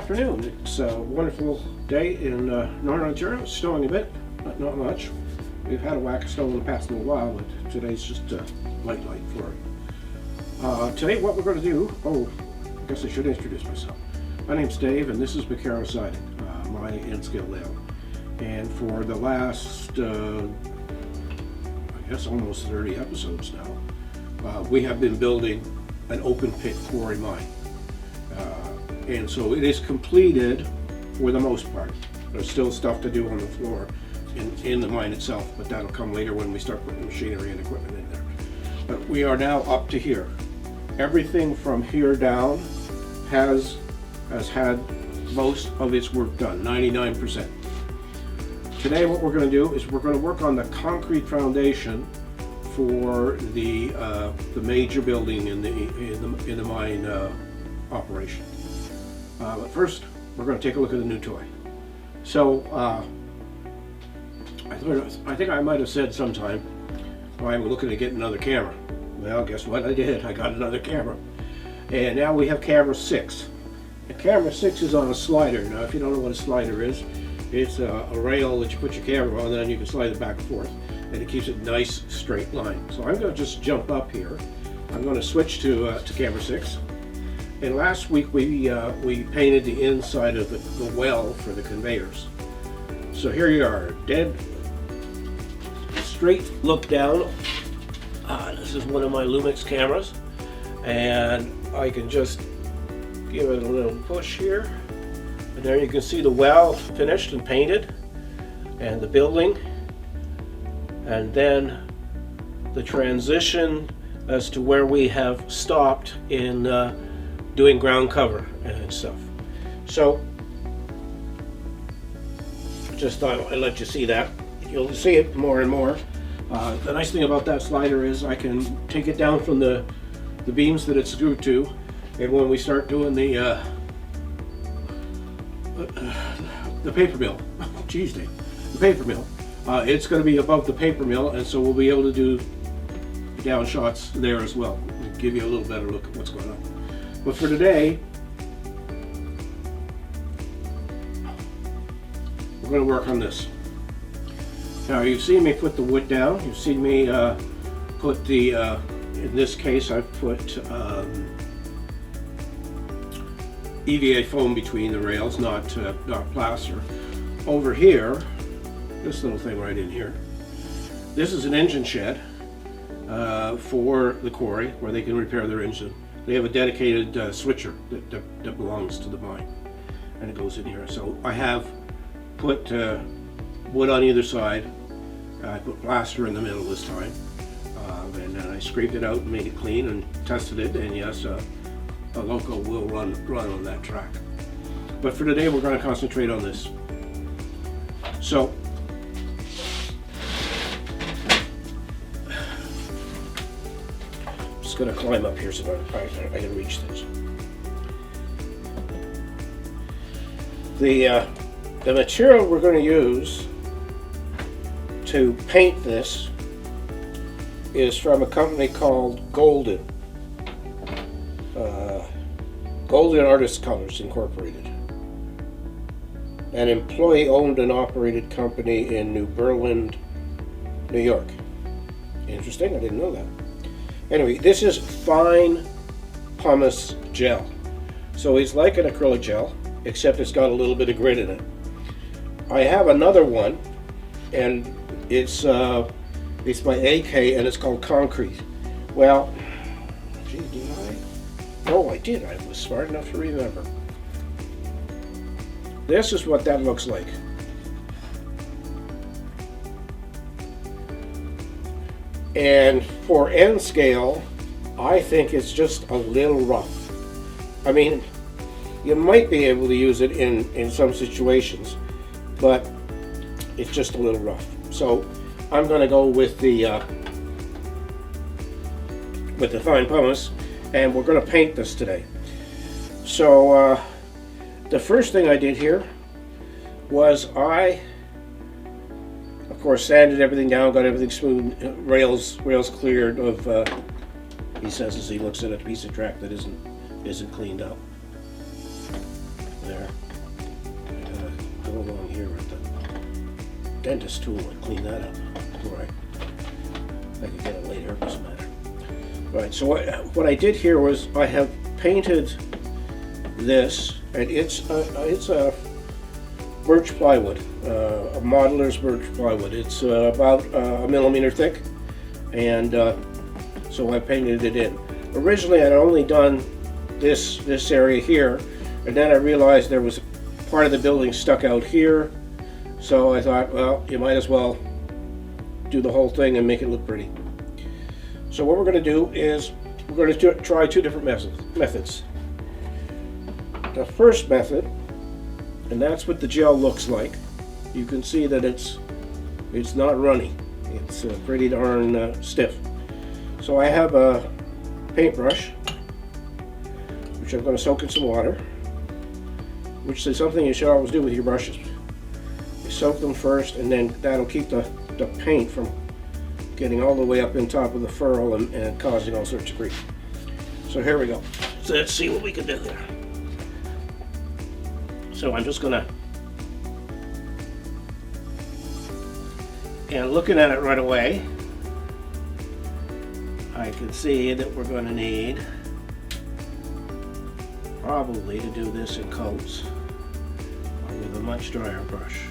afternoon. It's a wonderful day in Northern Ontario. It's snowing a bit, but not much. We've had a whack of snow in the past little while, but today's just light flurry. Today what we're going to do, I guess I should introduce myself. My name's Dave and this is Becerra Siding, my N-scale layout. And for the last, I guess almost 30 episodes now, we have been building an open pit quarry mine. And so it is completed for the most part. There's still stuff to do on the floor in the mine itself, but that'll come later when we start putting machinery and equipment in there. But we are now up to here. Everything from here down has had most of its work done, 99%. Today what we're going to do is we're going to work on the concrete foundation for the major building in the mine operation. But first, we're going to take a look at the new toy. So, I think I might have said sometime, I'm looking to get another camera. Well, guess what I did? I got another camera. And now we have camera 6. And camera 6 is on a slider. Now, if you don't know what a slider is, it's a rail that you put your camera on, and then you can slide it back and forth. And it keeps it nice, straight line. So I'm going to just jump up here. I'm going to switch to camera 6. And last week we painted the inside of the well for the conveyors. So here you are, dead straight look down. This is one of my Lumix cameras, and I can just give it a little push here, and there you can see the well finished and painted, and the building, and then the transition as to where we have stopped in doing ground cover and stuff. So just thought I'd let you see that. You'll see it more and more. The nice thing about that slider is I can take it down from the beams that it's screwed to, and when we start doing the paper mill, the paper mill, it's going to be above the paper mill, and so we'll be able to do down shots there as well. It'll give you a little better look at what's going on. But for today, we're going to work on this. Now you've seen me put the wood down. You've seen me put the, in this case I've put EVA foam between the rails, not plaster. Over here, this little thing right in here, this is an engine shed for the quarry where they can repair their engine. They have a dedicated switcher that belongs to the mine, and it goes in here. So I have put wood on either side. I put plaster in the middle this time, and then I scraped it out and made it clean and tested it, and yes, a loco will run on that track. But for today we're going to concentrate on this. So I'm just going to climb up here so I can reach this. The material we're going to use to paint this is from a company called Golden. Golden Artist Colors Incorporated. An employee-owned and operated company in New Berlin, New York. Interesting, I didn't know that. Anyway, this is fine pumice gel. So it's like an acrylic gel, except it's got a little bit of grit in it. I have another one, and it's by AK, and it's called Concrete. Well, gee, did I? Oh, I did. I was smart enough to remember. This is what that looks like. And for N scale, I think it's just a little rough. I mean, you might be able to use it in some situations, but it's just a little rough. So I'm going to go with the fine pumice, and we're going to paint this today. So the first thing I did here was I, of course, sanded everything down, got everything smooth, rails cleared of. He says as he looks at a piece of track that isn't cleaned up. There. dentist tool and clean that up. All right. I can get it later, it doesn't matter. All right, so what I did here was I have painted this, and it's a birch plywood, a modeler's birch plywood. It's about a millimeter thick, and so I painted it in. Originally, I'd only done this area here, and then I realized there was part of the building stuck out here, so I thought, well, you might as well do the whole thing and make it look pretty. So what we're going to do is we're going to try two different methods. The first method, and that's what the gel looks like. You can see that it's not runny. It's pretty darn stiff. So I have a paintbrush, which I'm going to soak in some water, which is something you should always do with your brushes. You soak them first, and then that'll keep the paint from getting all the way up in top of the furrow and causing all sorts of grief. So here we go. So let's see what we can do here. So I'm just gonna, and looking at it right away, I can see that we're going to need probably to do this in coats with a much drier brush.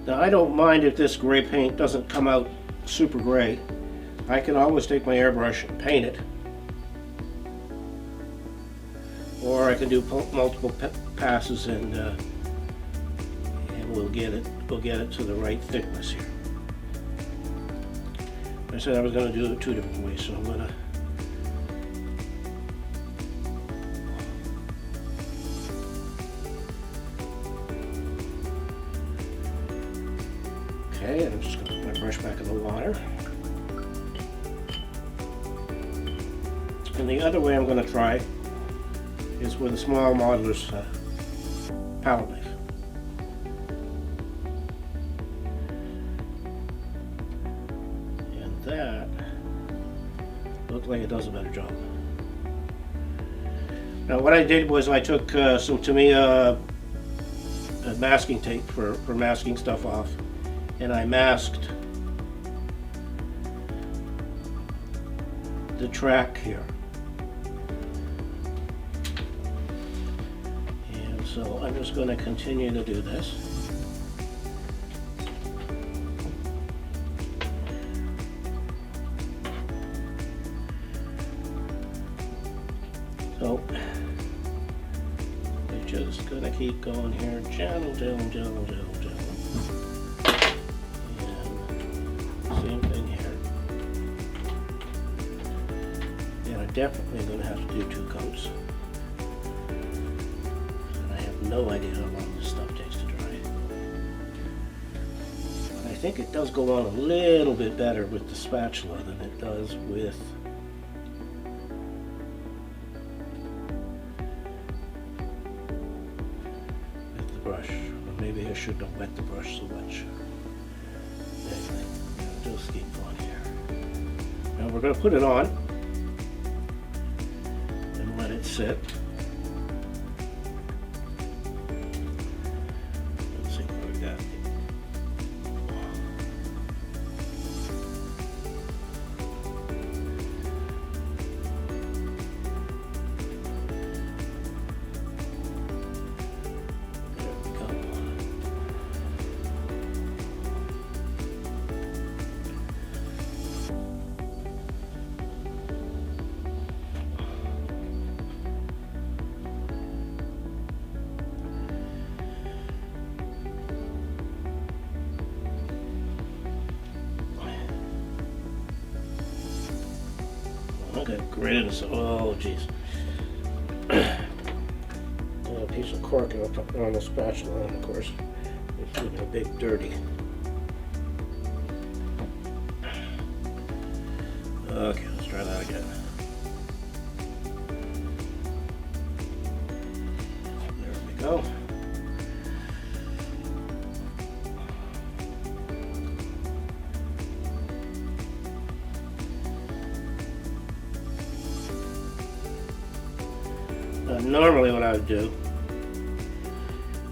Now I don't mind if this gray paint doesn't come out super gray. I can always take my airbrush and paint it, or I can do multiple passes and we'll get it to the right thickness here. I said I was going to do it two different ways, so I'm going to and I'm just going to put my brush back in the water. And the other way I'm going to try is with a small modeler's palette knife. And that looks like it does a better job. Now what I did was I took some Tamiya masking tape for masking stuff off, and I masked the track here. And so I'm just going to continue to do this. So we're just going to keep going here, gentle. Same thing here. And I'm definitely going to have to do two coats. And I have no idea how long this stuff takes to dry. But I think it does go on a little bit better with the spatula than it does with the brush. Or maybe I shouldn't have wet the brush so much. Anyway. Just keep on here. Now we're going to put it on and let it sit. Let's see what we got. There we go. Okay, great. Oh, jeez. A piece of cork and I'll put it on the spatula, and of course, it's getting a big dirty. Okay, let's try that again. There we go. Normally what I would do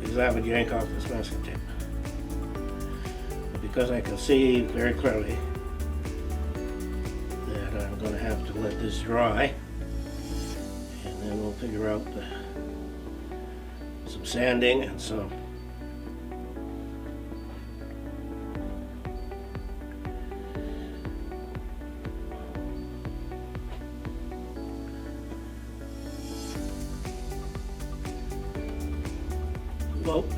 is I would yank off this masking tape. But because I can see very clearly that I'm going to have to let this dry, and then we'll figure out some sanding and some rope.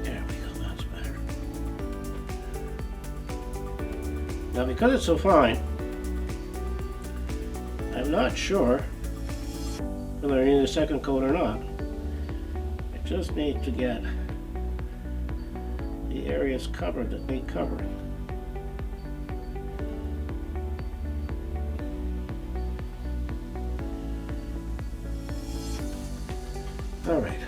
There we go, that's better. Now because it's so fine, I'm not sure whether I need a second coat or not. I just need to get the areas covered that need covering. All right.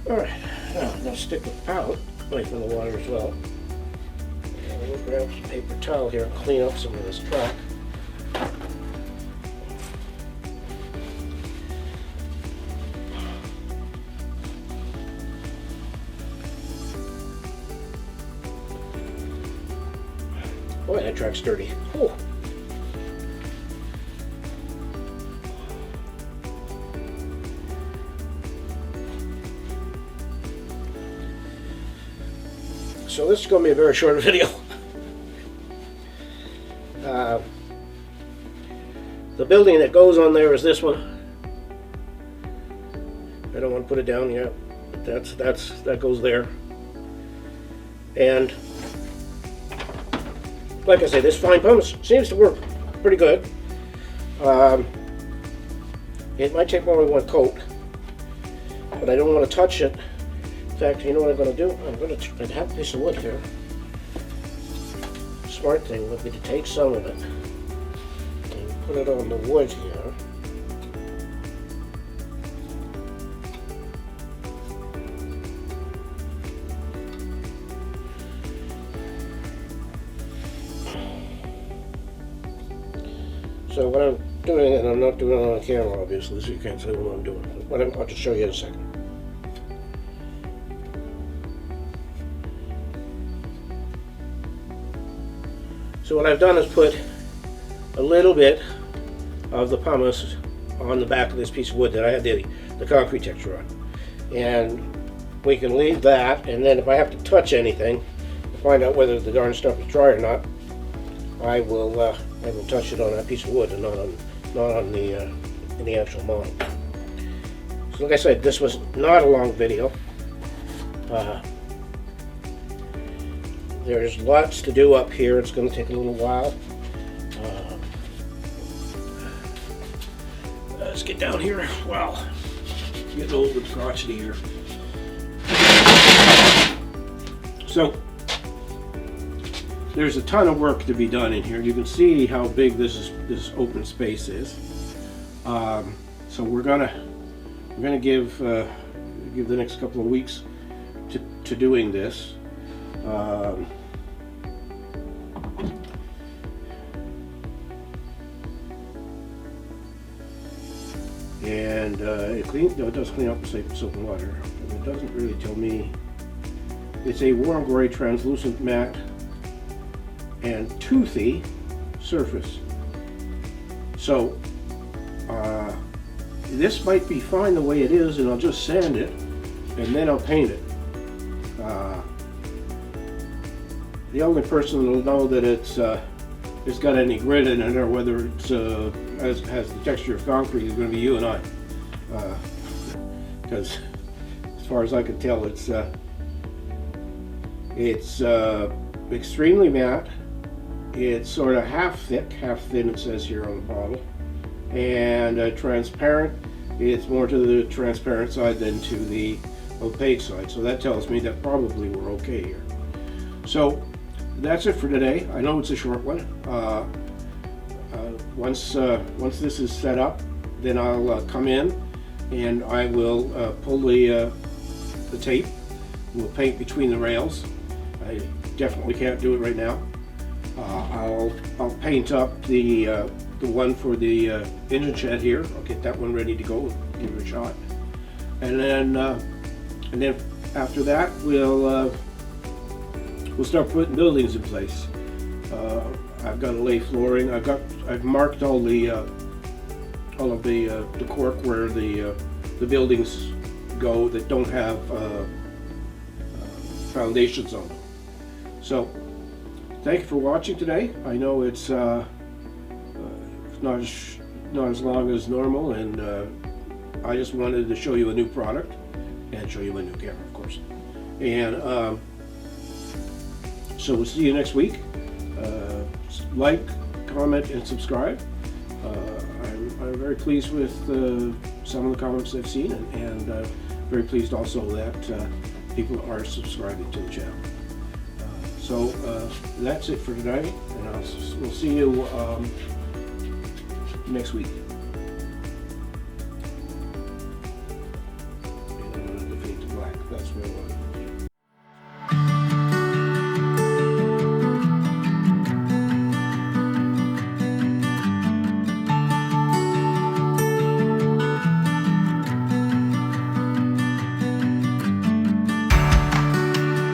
Alright, now I'm going to stick the palette away from the water as well. And we'll grab some paper towel here and clean up some of this track. Boy, that track's dirty. Whew. So this is going to be a very short video. The building that goes on there is this one. I don't want to put it down yet, but that goes there. And like I say, this fine pumice seems to work pretty good. It might take more than one coat, but I don't want to touch it. In fact, you know what I'm going to do? I have a piece of wood here. Smart thing would be to take some of it and put it on the wood here. So what I'm doing, and I'm not doing it on camera obviously, so you can't see what I'm doing, but I'll just show you in a second. So what I've done is put a little bit of the pumice on the back of this piece of wood that I had the concrete texture on. And we can leave that, and then if I have to touch anything to find out whether the darn stuff is dry or not, I will touch it on that piece of wood and not on the actual model. So like I said, this was not a long video. There's lots to do up here. It's going to take a little while. Let's get down here. Wow, getting old and crotchety here. So there's a ton of work to be done in here. You can see how big this open space is. So we're gonna give the next couple of weeks to doing this. And it does clean up with soap and water. But it doesn't really tell me. It's a warm gray translucent matte and toothy surface. So this might be fine the way it is, and I'll just sand it and then I'll paint it. The only person will know that it's got any grit in it, or whether it's has the texture of concrete, is going to be you and I. Because as far as I can tell, it's extremely matte. It's sort of half thick, half thin, it says here on the bottle, and transparent. it's more to the transparent side than to the opaque side. So that tells me that probably we're okay here. So that's it for today. I know it's a short one. Once this is set up, then I'll come in and I will pull the tape. We'll paint between the rails. I definitely can't do it right now. I'll paint up the one for the engine shed here. I'll get that one ready to go. Give it a shot, and then after that we'll start putting buildings in place. I've got to lay flooring. I've marked all of the cork where the buildings go that don't have foundations on them. So thank you for watching today. I know it's not as long as normal, and I just wanted to show you a new product and show you a new camera, of course. And so we'll see you next week. Like, comment, and subscribe. I'm very pleased with some of the comments I've seen, and very pleased also that people are subscribing to the channel. So that's it for today, and we'll see you next week. And I'm going to fade to black. That's what I want.